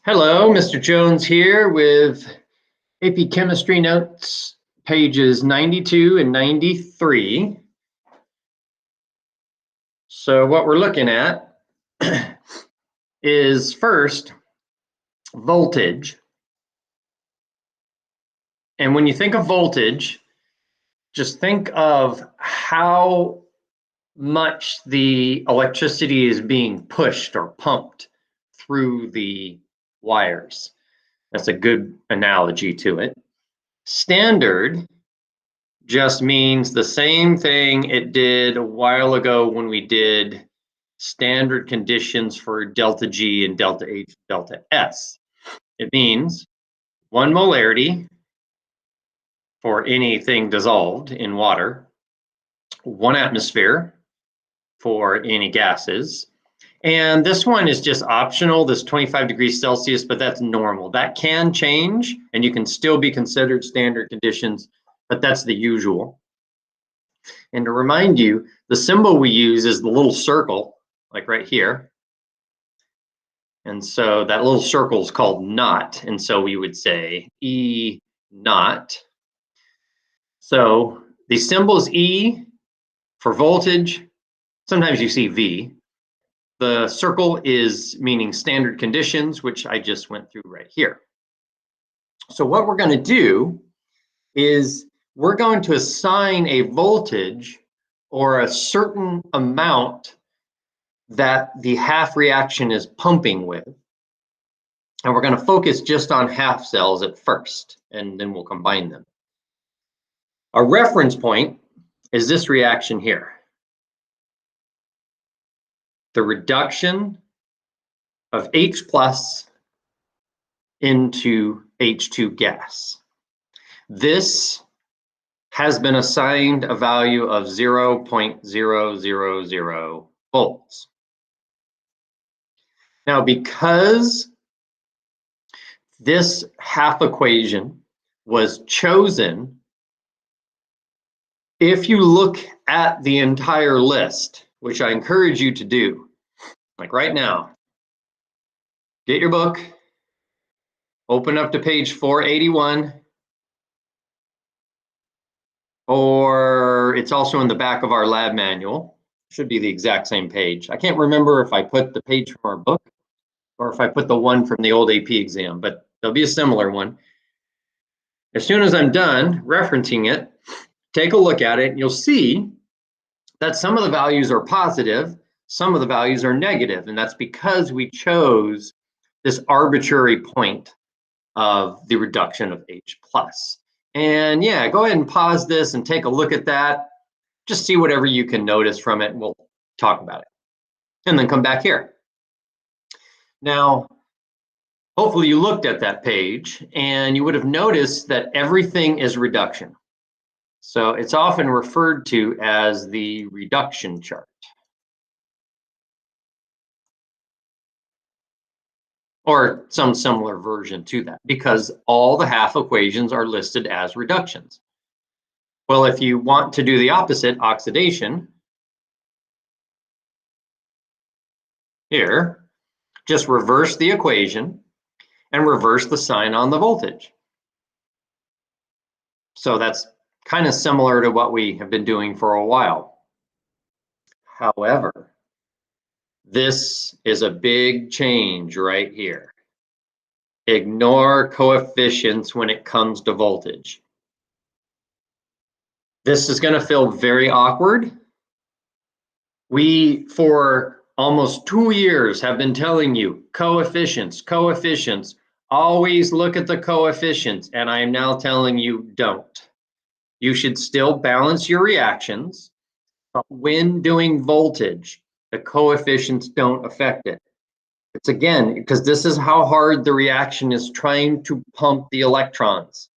Hello, Mr. Jones here with AP Chemistry Notes, pages 92 and 93. So what we're looking at is first voltage. And when you think of voltage, just think of how much the electricity is being pushed or pumped through the wires. That's a good analogy to it. Standard just means the same thing it did a while ago when we did standard conditions for delta G and delta H, delta S. It means 1 molarity for anything dissolved in water, 1 atmosphere for any gases. And this one is just optional, this 25 degrees Celsius, but that's normal. That can change and you can still be considered standard conditions, but that's the usual. And to remind you, the symbol we use is the little circle, like right here. And so that little circle is called naught. And so we would say E naught. So the symbol is E for voltage. Sometimes you see V. The circle is meaning standard conditions, which I just went through right here. So what we're going to do is we're going to assign a voltage or a certain amount that the half reaction is pumping with. And we're going to focus just on half cells at first, and then we'll combine them. Our reference point is this reaction here. The reduction of H plus into H2 gas. This has been assigned a value of 0.000 volts. Now, because this half equation was chosen, if you look at the entire list, which I encourage you to do, like right now, get your book, open up to page 481, or it's also in the back of our lab manual. Should be the exact same page. I can't remember if I put the page from our book or if I put the one from the old AP exam, but there'll be a similar one. As soon as I'm done referencing it, take a look at it, and you'll see that some of the values are positive, some of the values are negative, and that's because we chose this arbitrary point of the reduction of H plus. And yeah, go ahead and pause this and take a look at that. Just see whatever you can notice from it, and we'll talk about it. And then come back here. Now, hopefully you looked at that page and you would have noticed that everything is reduction. So it's often referred to as the reduction chart. Or some similar version to that, because all the half equations are listed as reductions. Well, if you want to do the opposite, oxidation, here, just reverse the equation and reverse the sign on the voltage. So that's kind of similar to what we have been doing for a while. However, this is a big change right here. Ignore coefficients when it comes to voltage. This is going to feel very awkward. We, for almost 2 years, have been telling you coefficients, coefficients. Always look at the coefficients, and I am now telling you don't. You should still balance your reactions, but when doing voltage, the coefficients don't affect it. It's again, because this is how hard the reaction is trying to pump the electrons.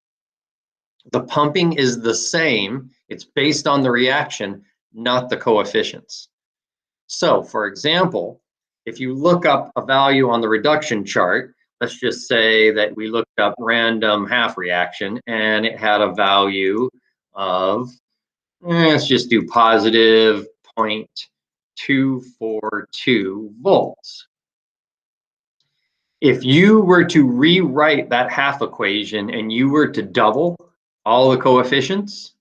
The pumping is the same. It's based on the reaction, not the coefficients. So, for example, if you look up a value on the reduction chart, let's just say that we looked up random half reaction and it had a value of, let's just do positive 0.242 volts. If you were to rewrite that half equation and you were to double all the coefficients,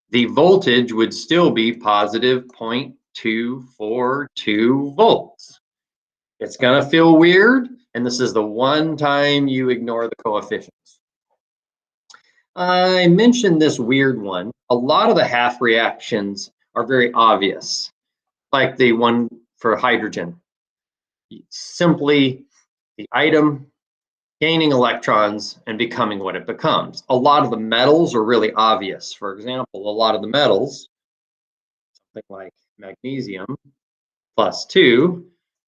the voltage would still be positive 0.242 volts. It's going to feel weird, and this is the one time you ignore the coefficients. I mentioned this weird one. A lot of the half reactions are very obvious, like the one for hydrogen. Simply the item gaining electrons and becoming what it becomes. A lot of the metals are really obvious. For example, a lot of the metals, something like magnesium plus 2,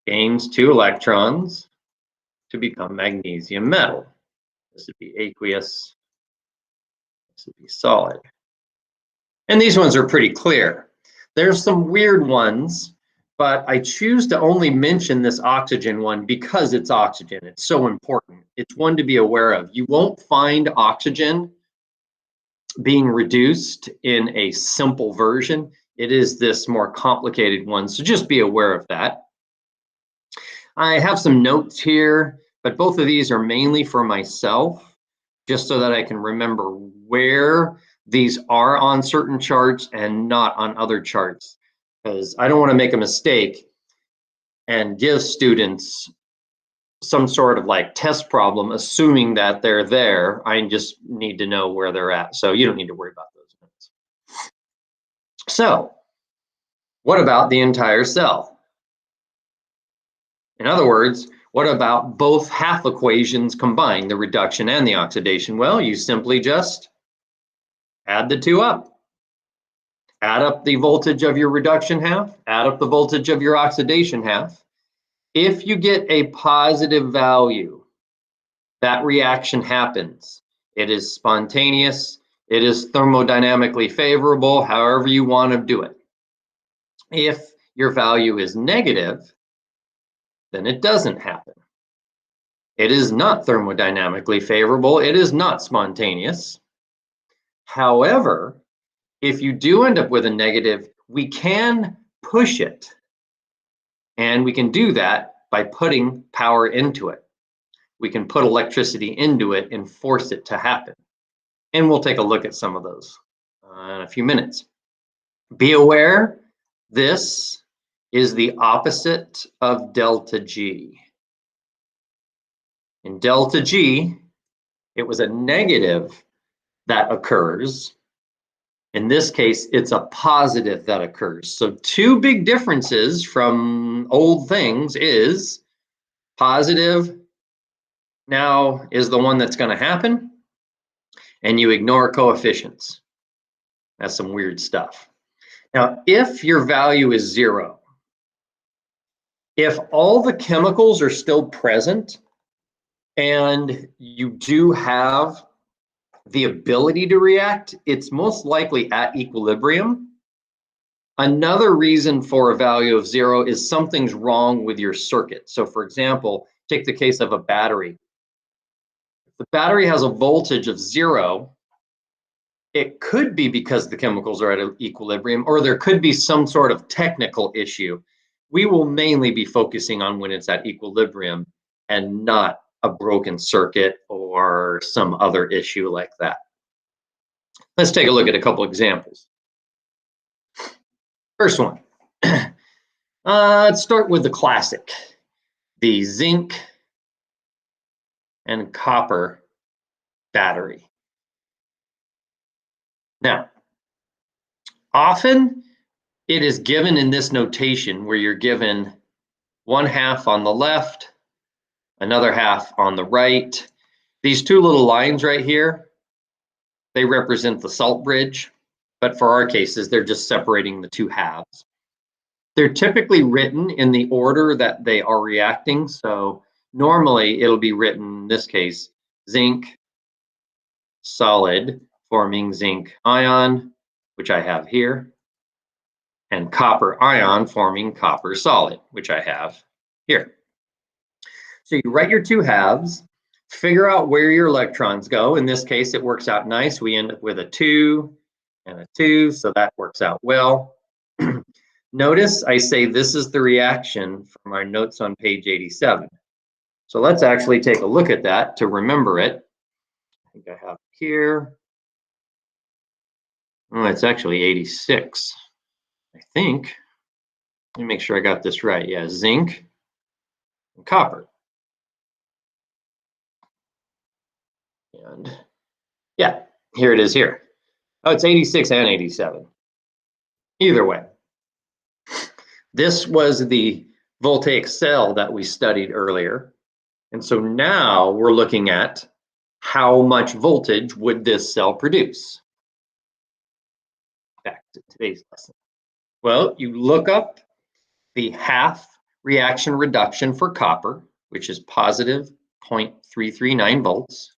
gains 2 electrons to become magnesium metal. This would be aqueous, this would be solid. And these ones are pretty clear. There's some weird ones, but I choose to only mention this oxygen one because it's oxygen. It's so important. It's one to be aware of. You won't find oxygen being reduced in a simple version. It is this more complicated one, so just be aware of that. I have some notes here, but both of these are mainly for myself, just so that I can remember where these are on certain charts and not on other charts, because I don't want to make a mistake and give students some sort of like test problem, assuming that they're there. I just need to know where they're at. So you don't need to worry about those notes. So what about the entire cell? In other words, what about both half equations combined, the reduction and the oxidation? Well, you simply just add the two up. Add up the voltage of your reduction half, add up the voltage of your oxidation half. If you get a positive value, that reaction happens. It is spontaneous, it is thermodynamically favorable, however you want to do it. If your value is negative, then it doesn't happen. It is not thermodynamically favorable, it is not spontaneous. However, if you do end up with a negative, we can push it. And we can do that by putting power into it. We can put electricity into it and force it to happen. And we'll take a look at some of those in a few minutes. Be aware, this is the opposite of delta G. In delta G, it was a negative that occurs. In this case, it's a positive that occurs. So two big differences from old things is positive now is the one that's going to happen, and you ignore coefficients. That's some weird stuff. Now, if your value is 0, if all the chemicals are still present and you do have the ability to react, it's most likely at equilibrium. Another reason for a value of 0 is something's wrong with your circuit. So for example, take the case of a battery. If the battery has a voltage of 0, it could be because the chemicals are at equilibrium, or there could be some sort of technical issue. We will mainly be focusing on when it's at equilibrium and not a broken circuit or some other issue like that. Let's take a look at a couple examples. First one, let's start with the classic, the zinc and copper battery. Now, often it is given in this notation where you're given one half on the left, another half on the right. These two little lines right here, they represent the salt bridge, but for our cases, they're just separating the two halves. They're typically written in the order that they are reacting. So normally it'll be written, in this case, zinc solid forming zinc ion, which I have here, and copper ion forming copper solid, which I have here. So you write your two halves, figure out where your electrons go. In this case, it works out nice. We end up with a 2 and a 2, so that works out well. Notice I say this is the reaction from our notes on page 87. So let's actually take a look at that to remember it. I think I have it here. Oh, it's actually 86, I think. Let me make sure I got this right. Yeah, zinc and copper. And yeah, here it is here. Oh, it's 86 and 87. Either way. This was the voltaic cell that we studied earlier. And so now we're looking at how much voltage would this cell produce? Back to today's lesson. Well, you look up the half reaction reduction for copper, which is positive 0.339 volts.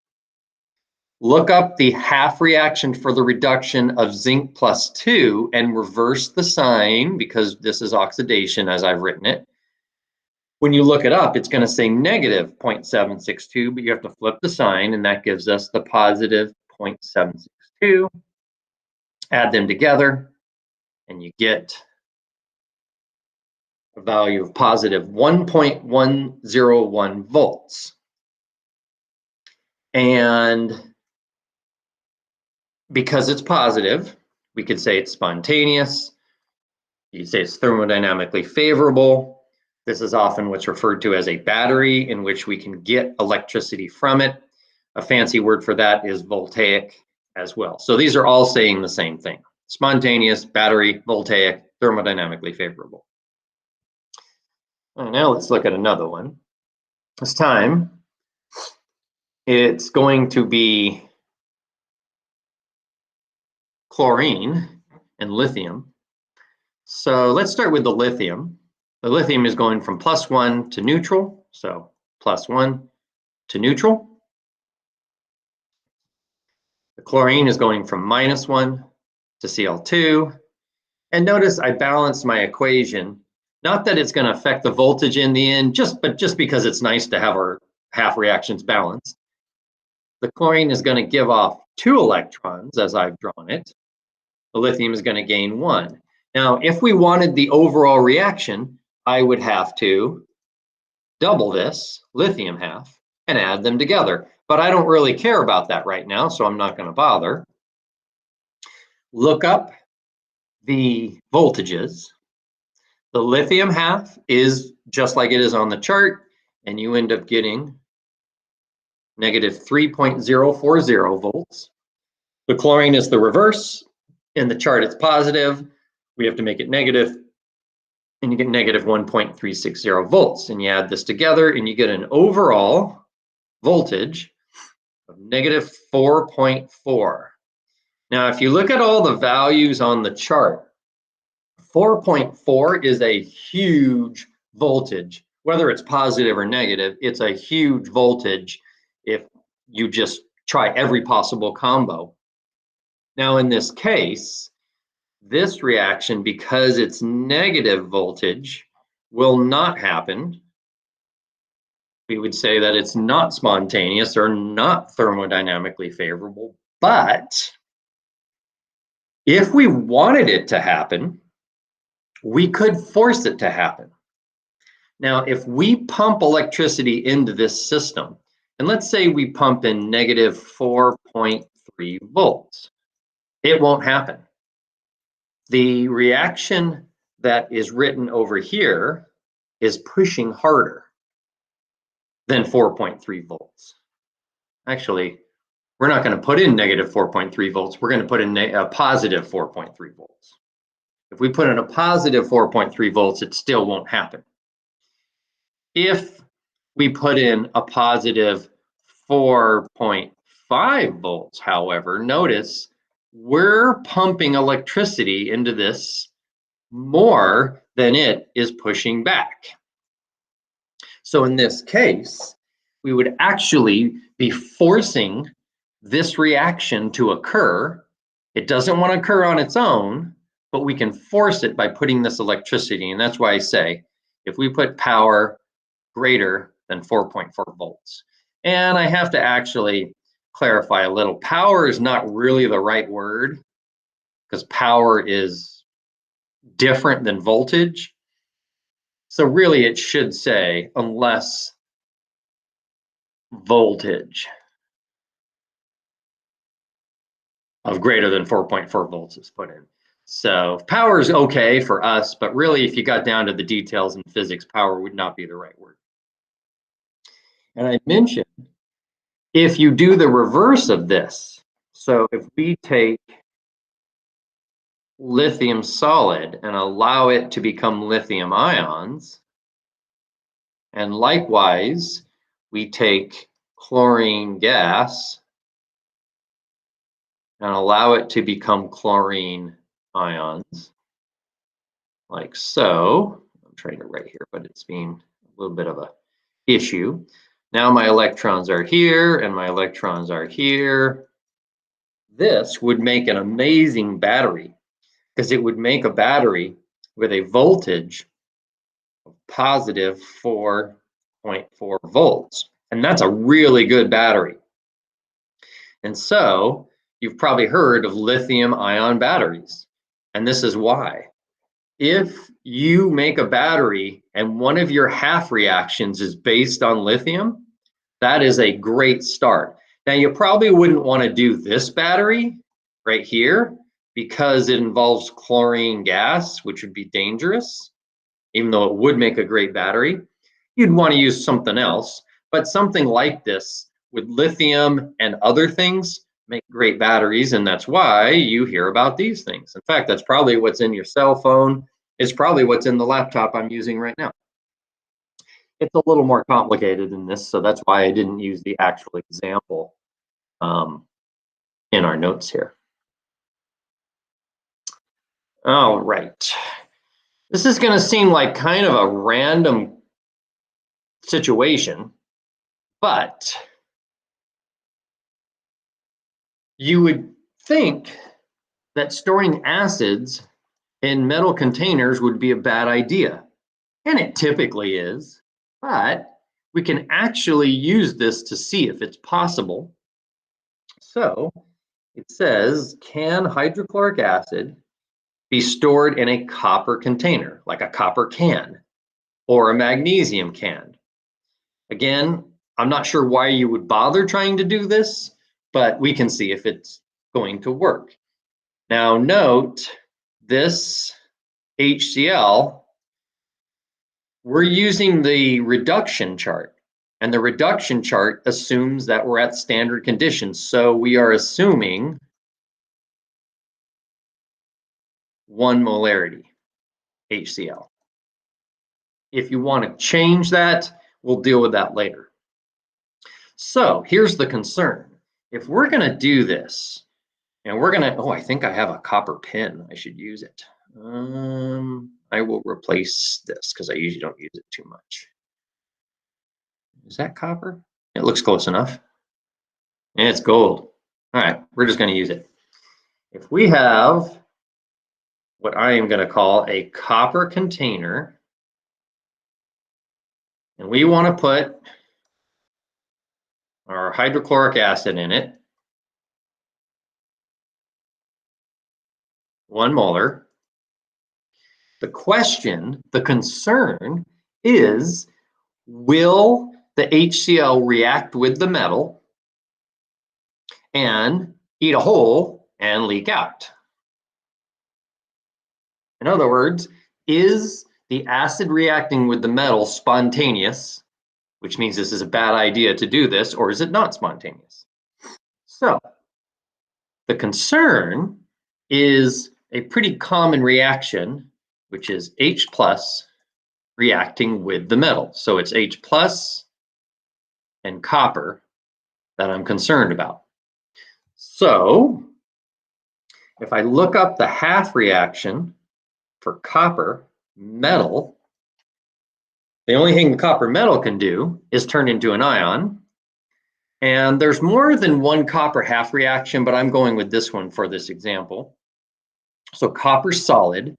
Look up the half reaction for the reduction of zinc plus 2 and reverse the sign because this is oxidation as I've written it. When you look it up, it's going to say negative 0.762, but you have to flip the sign, and that gives us the positive 0.762. Add them together, and you get a value of positive 1.101 volts. And because it's positive, we could say it's spontaneous. You could say it's thermodynamically favorable. This is often what's referred to as a battery in which we can get electricity from it. A fancy word for that is voltaic as well. So these are all saying the same thing. Spontaneous, battery, voltaic, thermodynamically favorable. And now let's look at another one. This time, it's going to be chlorine and lithium. So let's start with the lithium. The lithium is going from +1 to neutral. So +1 to neutral. The chlorine is going from -1 to Cl2. And notice I balanced my equation. Not that it's going to affect the voltage in the end, but just because it's nice to have our half reactions balanced. The chlorine is going to give off 2 electrons as I've drawn it. The lithium is going to gain 1. Now, if we wanted the overall reaction, I would have to double this, lithium half, and add them together. But I don't really care about that right now, so I'm not going to bother. Look up the voltages. The lithium half is just like it is on the chart, and you end up getting negative 3.040 volts. The chlorine is the reverse. In the chart, it's positive. We have to make it negative, and you get negative 1.360 volts. And you add this together, and you get an overall voltage of negative 4.4. Now, if you look at all the values on the chart, 4.4 is a huge voltage. Whether it's positive or negative, it's a huge voltage if you just try every possible combo. Now, in this case, this reaction, because it's negative voltage, will not happen. We would say that it's not spontaneous or not thermodynamically favorable. But if we wanted it to happen, we could force it to happen. Now, if we pump electricity into this system, and let's say we pump in negative 4.3 volts, it won't happen. The reaction that is written over here is pushing harder than 4.3 volts. Actually, we're not going to put in negative 4.3 volts. We're going to put in a positive 4.3 volts. If we put in a positive 4.3 volts, it still won't happen. If we put in a positive 4.5 volts, however, notice we're pumping electricity into this more than it is pushing back. So in this case, we would actually be forcing this reaction to occur. It doesn't want to occur on its own, but we can force it by putting this electricity. And that's why I say, if we put power greater than 4.4 volts. And I have to actually clarify a little. Power is not really the right word because power is different than voltage. So really it should say unless voltage of greater than 4.4 volts is put in. So power is okay for us, but really if you got down to the details in physics, power would not be the right word. And I mentioned, if you do the reverse of this, so if we take lithium solid and allow it to become lithium ions, and likewise, we take chlorine gas and allow it to become chlorine ions, like so. I'm trying to write here, but it's being a little bit of a issue. Now my electrons are here and my electrons are here. This would make an amazing battery because it would make a battery with a voltage of positive 4.4 volts. And that's a really good battery. And so you've probably heard of lithium ion batteries. And this is why. If you make a battery and one of your half reactions is based on lithium, that is a great start. Now, you probably wouldn't want to do this battery right here because it involves chlorine gas, which would be dangerous, even though it would make a great battery. You'd want to use something else, but something like this with lithium and other things make great batteries, and that's why you hear about these things. In fact, that's probably what's in your cell phone. It's probably what's in the laptop I'm using right now. It's a little more complicated than this, so that's why I didn't use the actual example in our notes here. All right. This is going to seem like kind of a random situation, but you would think that storing acids in metal containers would be a bad idea. And it typically is, but we can actually use this to see if it's possible. So it says, can hydrochloric acid be stored in a copper container, like a copper can, or a magnesium can? Again, I'm not sure why you would bother trying to do this, but we can see if it's going to work. Now note, this HCl, we're using the reduction chart, and the reduction chart assumes that we're at standard conditions. So we are assuming 1 molarity HCl. If you want to change that, we'll deal with that later. So here's the concern. If we're going to do this, and we're going to, oh, I think I have a copper pen. I should use it. I will replace this because I usually don't use it too much. Is that copper? It looks close enough. And it's gold. All right, we're just going to use it. If we have what I am going to call a copper container, and we want to put our hydrochloric acid in it, 1 molar. The question, the concern is, will the HCl react with the metal and eat a hole and leak out? In other words, is the acid reacting with the metal spontaneous, which means this is a bad idea to do this, or is it not spontaneous? So the concern is a pretty common reaction, which is H plus reacting with the metal. So it's H plus and copper that I'm concerned about. So if I look up the half reaction for copper metal, the only thing the copper metal can do is turn into an ion. And there's more than one copper half reaction, but I'm going with this one for this example. So copper solid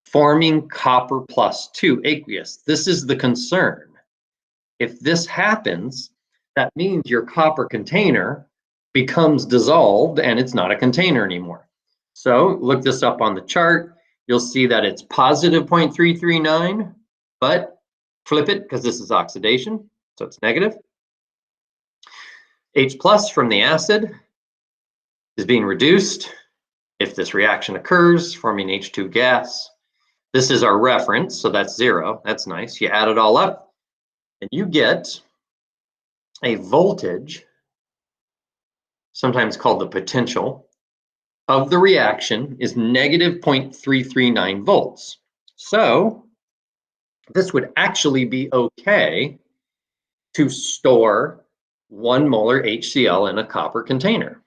forming copper plus 2 aqueous. This is the concern. If this happens, that means your copper container becomes dissolved and it's not a container anymore. So look this up on the chart. You'll see that it's positive 0.339, but flip it because this is oxidation, so it's negative. H plus from the acid is being reduced if this reaction occurs, forming H2 gas. This is our reference, so that's 0. That's nice. You add it all up, and you get a voltage, sometimes called the potential, of the reaction is negative 0.339 volts. So this would actually be okay to store 1 molar HCl in a copper container.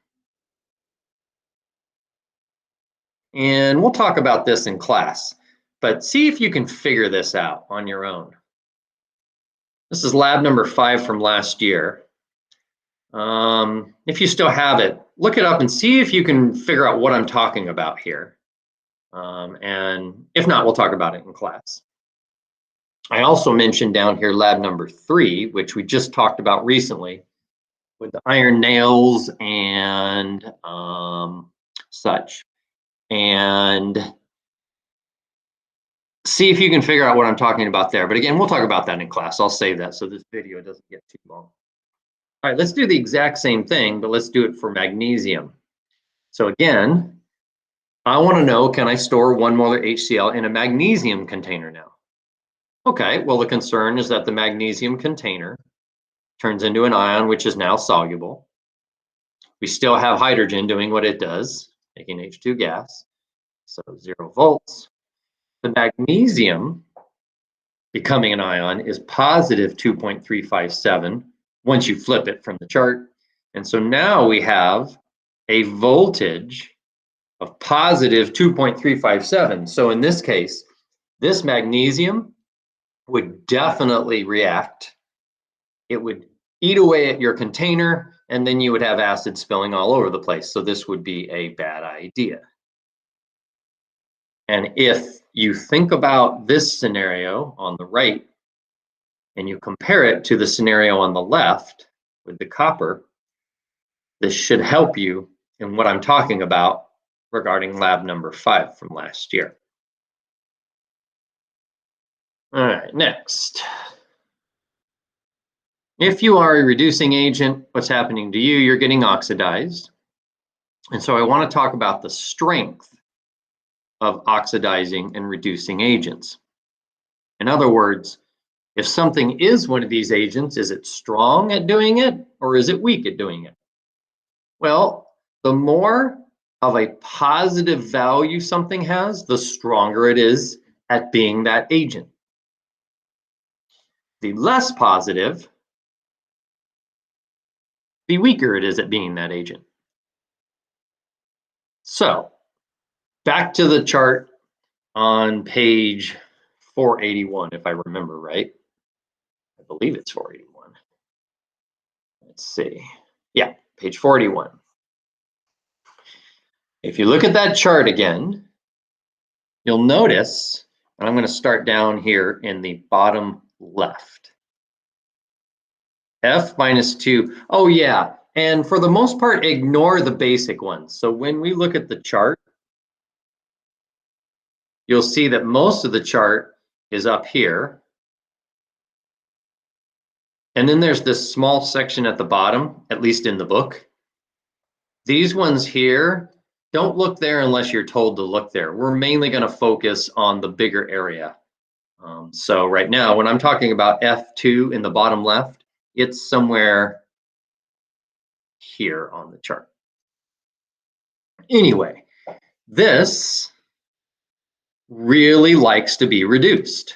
And we'll talk about this in class, but see if you can figure this out on your own. This is lab number 5 from last year. If you still have it, look it up and see if you can figure out what I'm talking about here. And if not, we'll talk about it in class. I also mentioned down here lab number 3, which we just talked about recently with the iron nails and such. And see if you can figure out what I'm talking about there. But again, we'll talk about that in class. I'll save that so this video doesn't get too long. All right, let's do the exact same thing, but let's do it for magnesium. So again, I want to know, can I store 1 molar HCl in a magnesium container now? Okay, well, the concern is that the magnesium container turns into an ion, which is now soluble. We still have hydrogen doing what it does, making H2 gas. So 0 volts. The magnesium becoming an ion is positive 2.357 once you flip it from the chart. And so now we have a voltage of positive 2.357. So in this case, this magnesium would definitely react. It would eat away at your container, and then you would have acid spilling all over the place. So this would be a bad idea. And if you think about this scenario on the right, and you compare it to the scenario on the left with the copper, this should help you in what I'm talking about regarding lab number 5 from last year. All right, next. If you are a reducing agent, what's happening to you? You're getting oxidized. And so I want to talk about the strength of oxidizing and reducing agents. In other words, if something is one of these agents, is it strong at doing it or is it weak at doing it? Well, the more of a positive value something has, the stronger it is at being that agent. The less positive, the weaker it is at being that agent. So back to the chart on page 481, if I remember right. I believe it's 481. Let's see. Yeah, page 481. If you look at that chart again, you'll notice, and I'm going to start down here in the bottom left. F minus 2. Oh, yeah. And for the most part, ignore the basic ones. So when we look at the chart, you'll see that most of the chart is up here. And then there's this small section at the bottom, at least in the book. These ones here, don't look there unless you're told to look there. We're mainly going to focus on the bigger area. So right now, when I'm talking about F2 in the bottom left, it's somewhere here on the chart. Anyway, this really likes to be reduced.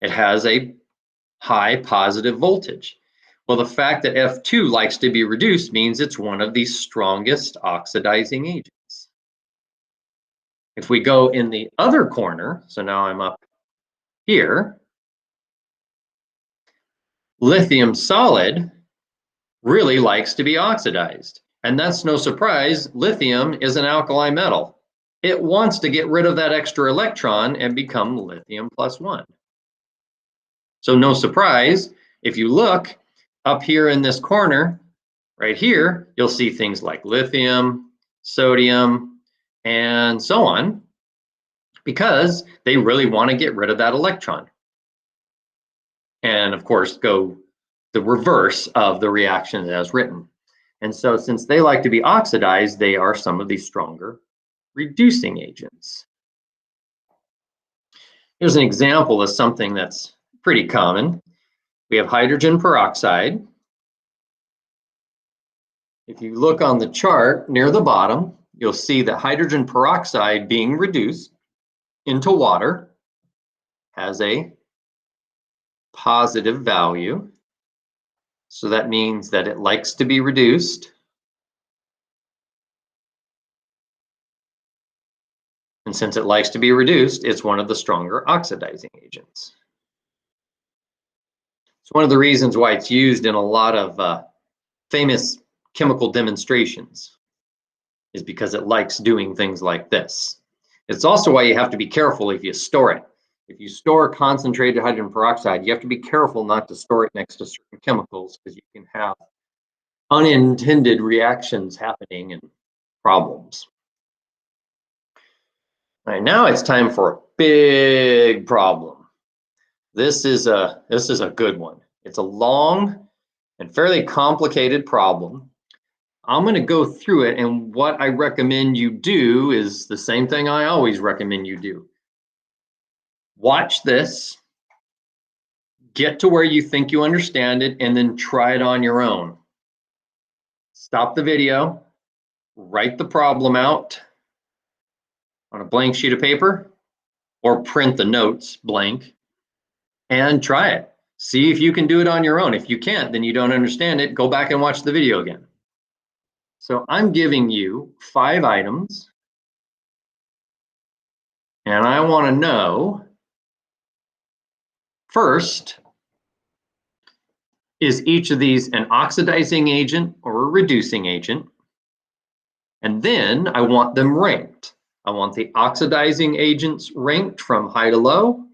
It has a high positive voltage. Well, the fact that F2 likes to be reduced means it's one of the strongest oxidizing agents. If we go in the other corner, so now I'm up here, lithium solid really likes to be oxidized. And that's no surprise, lithium is an alkali metal. It wants to get rid of that extra electron and become lithium plus 1. So no surprise, if you look up here in this corner, right here, you'll see things like lithium, sodium, and so on, because they really want to get rid of that electron. And of course, go the reverse of the reaction as written. And so since they like to be oxidized, they are some of the stronger reducing agents. Here's an example of something that's pretty common. We have hydrogen peroxide. If you look on the chart near the bottom, you'll see that hydrogen peroxide being reduced into water has a positive value. So that means that it likes to be reduced. And since it likes to be reduced, it's one of the stronger oxidizing agents. It's one of the reasons why it's used in a lot of famous chemical demonstrations, is because it likes doing things like this. It's also why you have to be careful if you store it. If you store concentrated hydrogen peroxide, you have to be careful not to store it next to certain chemicals, because you can have unintended reactions happening and problems. All right, now it's time for a big problem. This is a good one. It's a long and fairly complicated problem. I'm going to go through it, and what I recommend you do is the same thing I always recommend you do. Watch this, get to where you think you understand it, and then try it on your own. Stop the video, write the problem out on a blank sheet of paper, or print the notes blank, and try it. See if you can do it on your own. If you can't, then you don't understand it. Go back and watch the video again. So I'm giving you 5 items, and I want to know, first, is each of these an oxidizing agent or a reducing agent? And then I want them ranked. I want the oxidizing agents ranked from high to low.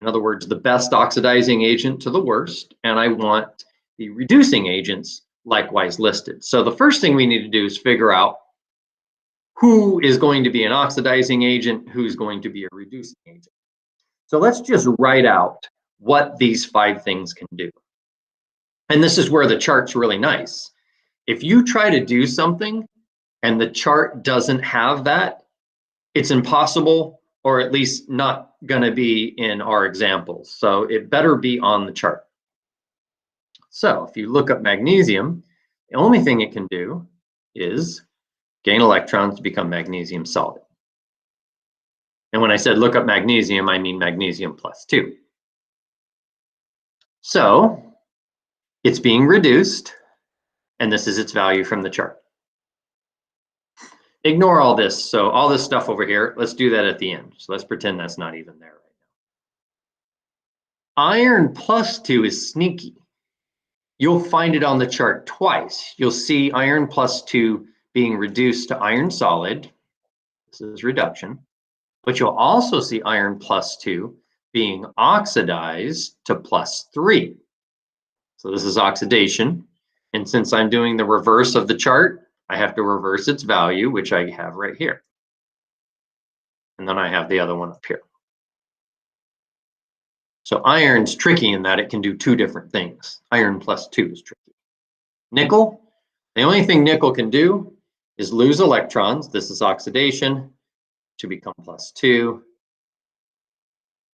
In other words, the best oxidizing agent to the worst. And I want the reducing agents likewise listed. So the first thing we need to do is figure out who is going to be an oxidizing agent, who's going to be a reducing agent. So let's just write out what these 5 things can do. And this is where the chart's really nice. If you try to do something and the chart doesn't have that, it's impossible, or at least not going to be in our examples. So it better be on the chart. So if you look up magnesium, the only thing it can do is gain electrons to become magnesium solid. And when I said look up magnesium, I mean magnesium +2. So it's being reduced, and this is its value from the chart. Ignore all this. So all this stuff over here, let's do that at the end. So let's pretend that's not even there right now. Iron +2 is sneaky. You'll find it on the chart twice. You'll see iron +2 being reduced to iron solid. This is reduction. But you'll also see iron +2 being oxidized to +3. So this is oxidation. And since I'm doing the reverse of the chart, I have to reverse its value, which I have right here. And then I have the other one up here. So iron's tricky in that it can do 2 different things. Iron +2 is tricky. Nickel, the only thing nickel can do is lose electrons. This is oxidation to become +2.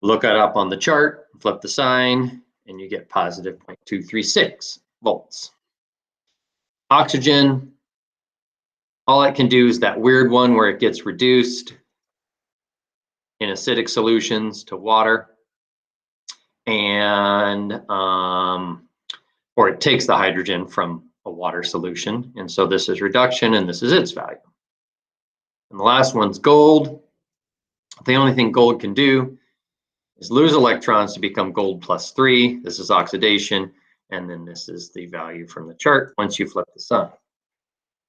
Look it up on the chart, flip the sign, and you get positive 0.236 volts. Oxygen, all it can do is that weird one where it gets reduced in acidic solutions to water, and or it takes the hydrogen from a water solution. And so this is reduction, and this is its value. And the last one's gold. The only thing gold can do is lose electrons to become gold +3. This is oxidation, and then this is the value from the chart once you flip the sign.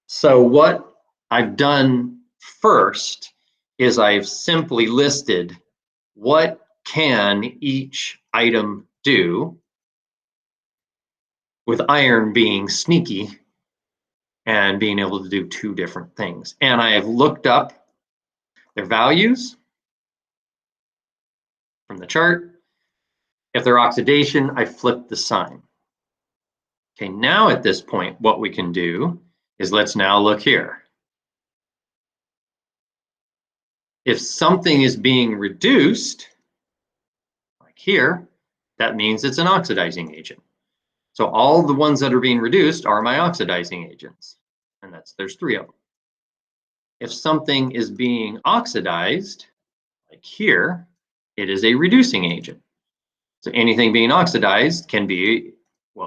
So what I've done first is I've simply listed what can each item do, with iron being sneaky and being able to do 2 different things. And I have looked up their values from the chart. If they're oxidation, I flip the sign. Okay, now at this point, what we can do is let's now look here. If something is being reduced, like here, that means it's an oxidizing agent. So all the ones that are being reduced are my oxidizing agents, and there's 3 of them. If something is being oxidized, like here, it is a reducing agent. So anything being oxidized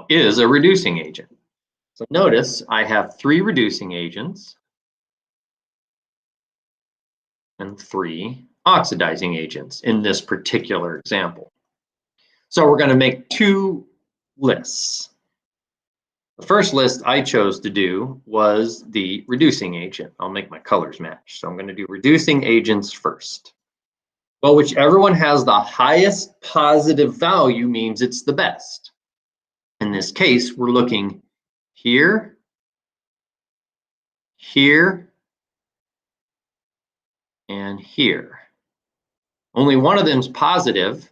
is a reducing agent. So notice I have 3 reducing agents and 3 oxidizing agents in this particular example. So we're going to make 2 lists. The first list I chose to do was the reducing agent. I'll make my colors match. So I'm going to do reducing agents first. Well, whichever one has the highest positive value means it's the best. In this case, we're looking here, here, and here. Only one of them is positive.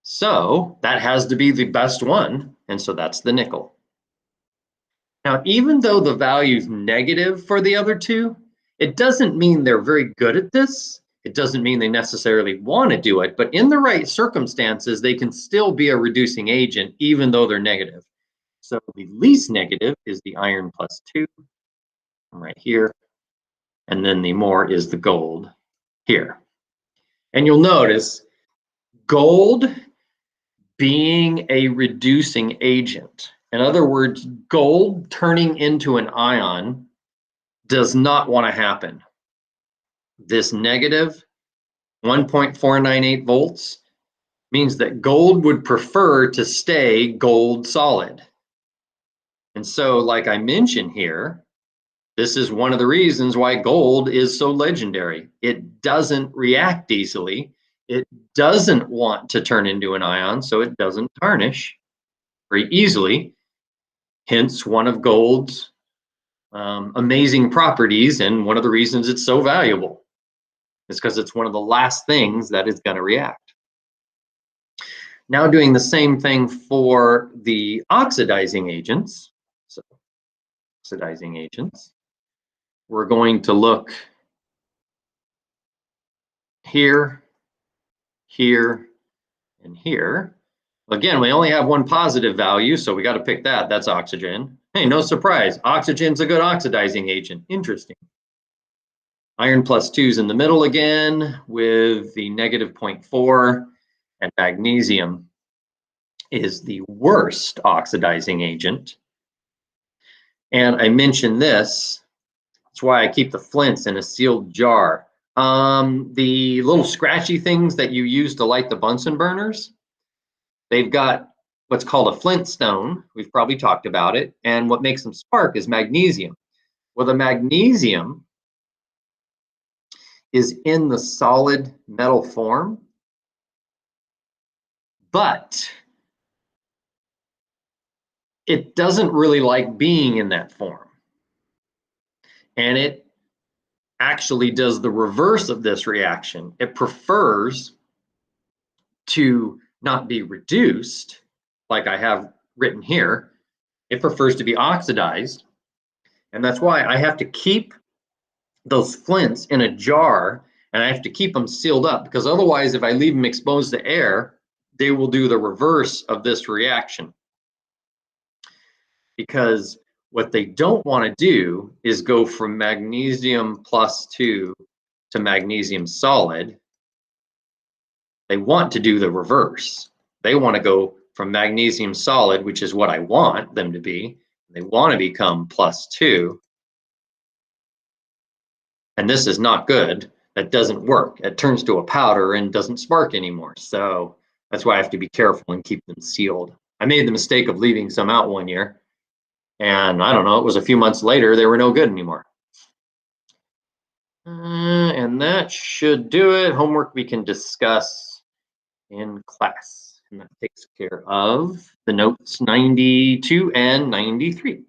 So that has to be the best one. And so that's the nickel. Now, even though the value is negative for the other 2, it doesn't mean they're very good at this. It doesn't mean they necessarily want to do it, but in the right circumstances, they can still be a reducing agent, even though they're negative. So the least negative is the iron +2 right here. And then the more is the gold here. And you'll notice gold being a reducing agent. In other words, gold turning into an ion does not want to happen. This negative 1.498 volts means that gold would prefer to stay gold solid. And so, like I mentioned here, this is one of the reasons why gold is so legendary. It doesn't react easily. It doesn't want to turn into an ion, so it doesn't tarnish very easily. Hence, one of gold's amazing properties, and one of the reasons it's so valuable is because it's one of the last things that is going to react. Now doing the same thing for the oxidizing agents. So oxidizing agents, we're going to look here, here, and here. Again, we only have one positive value, so we got to pick that. That's oxygen. Hey, no surprise. Oxygen's a good oxidizing agent. Interesting. Iron +2 is in the middle again with the -0.4, and magnesium is the worst oxidizing agent. And I mentioned this, that's why I keep the flints in a sealed jar. The little scratchy things that you use to light the Bunsen burners, they've got what's called a flint stone. We've probably talked about it. And what makes them spark is magnesium. Well, the magnesium is in the solid metal form, but it doesn't really like being in that form. And it actually does the reverse of this reaction. It prefers to not be reduced, like I have written here. It prefers to be oxidized. And that's why I have to keep those flints in a jar, and I have to keep them sealed up, because otherwise, if I leave them exposed to air, they will do the reverse of this reaction. Because what they don't want to do is go from magnesium +2 to magnesium solid. They want to do the reverse. They want to go from magnesium solid, which is what I want them to be. They want to become +2. And this is not good. That doesn't work. It turns to a powder and doesn't spark anymore. So that's why I have to be careful and keep them sealed. I made the mistake of leaving some out one year. And I don't know, it was a few months later, they were no good anymore. And that should do it. Homework we can discuss in class. And that takes care of the notes 92 and 93.